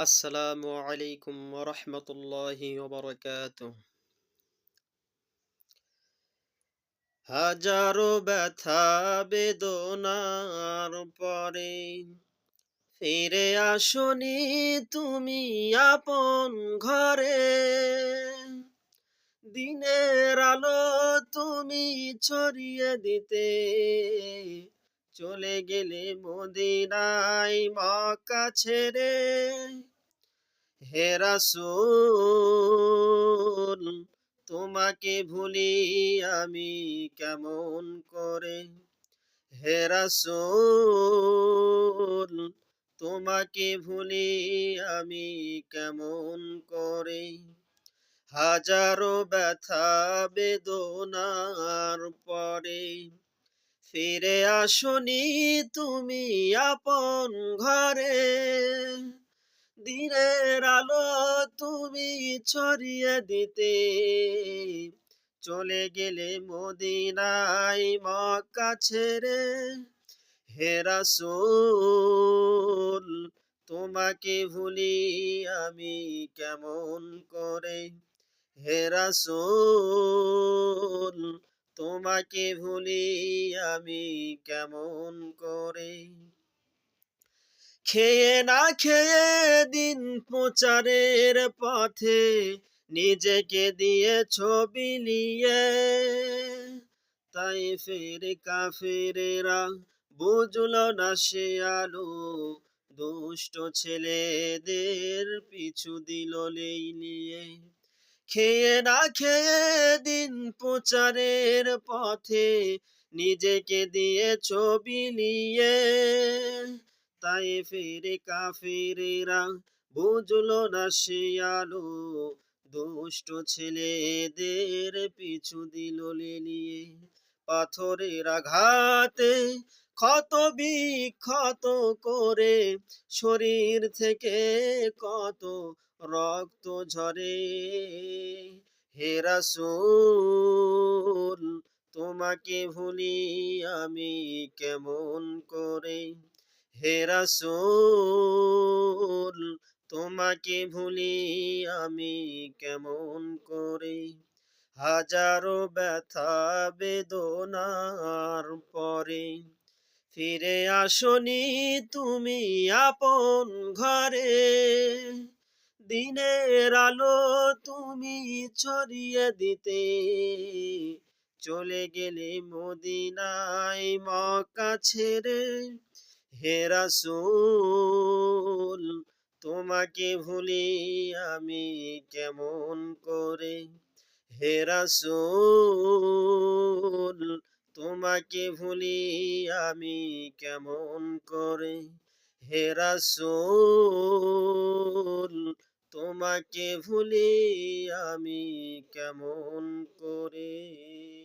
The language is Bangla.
আসসালামু আলাইকুম ওয়া রাহমাতুল্লাহি ওয়া বারাকাতুহু। হাজারো ব্যথা বেদনার পরে ফিরে আসনি তুমি আপন ঘরে। দিনের আলো তুমি ছড়িয়ে দিতে চলে গেলে মদিনায় মক্কা ছেড়ে। হে রাসূল তোমাকে ভুলি আমি কেমন করে। হে রাসূল তোমাকে ভুলি আমি কেমন করে। হাজারো ব্যথা বেদনার পরে ফিরে আসনি তুমি আপন ঘরে। দিনের আলো তুমি ছড়িয়ে দিতে চলে গেলে মদিনায় মক্কা ছেড়ে। হে রাসূল তোমাকে ভুলি আমি কেমন করে। হে রাসূল তোমাকে ভুলি আমি কেমন করে। খেয়ে না খেয়ে দিন প্রচারের পথে নিজেকে দিয়েছ বিলিয়ে। তাই ফের কাফেরেরা বুঝলো না সে আলো, দুষ্ট ছেলেদের পিছু দিল লেলিয়ে। খেয়ে না খেয়ে দিন প্রচারের পথে নিজেকে দিয়েছ বিলিয়ে। তাই ফিরে কাফিরেরা বুঝলো না সে আলো, দুষ্ট ছেলেদের পিছু দিল লেলিয়ে। পাথরের আঘাতে ক্ষত বিক্ষত করে শরীর থেকে কত রক্ত ঝরে। হে রাসূল তোমাকে ভুলি আমি কেমন করে। হে রাসূল তোমাকে ভুলি আমি কেমন করে। হাজারো ব্যথা বেদনার পরে ফিরে আসনি তুমি আপন ঘরে। দিনের আলো তুমি ছড়িয়ে দিতে চলে গেলে মদিনায় মক্কা ছেড়ে। হে রাসূল তোমাকে ভুলি আমি কেমন করে। হে রাসূল তোমাকে ভুলি আমি কেমন করে। হে রাসূল তোমাকে ভুলি আমি কেমন করে।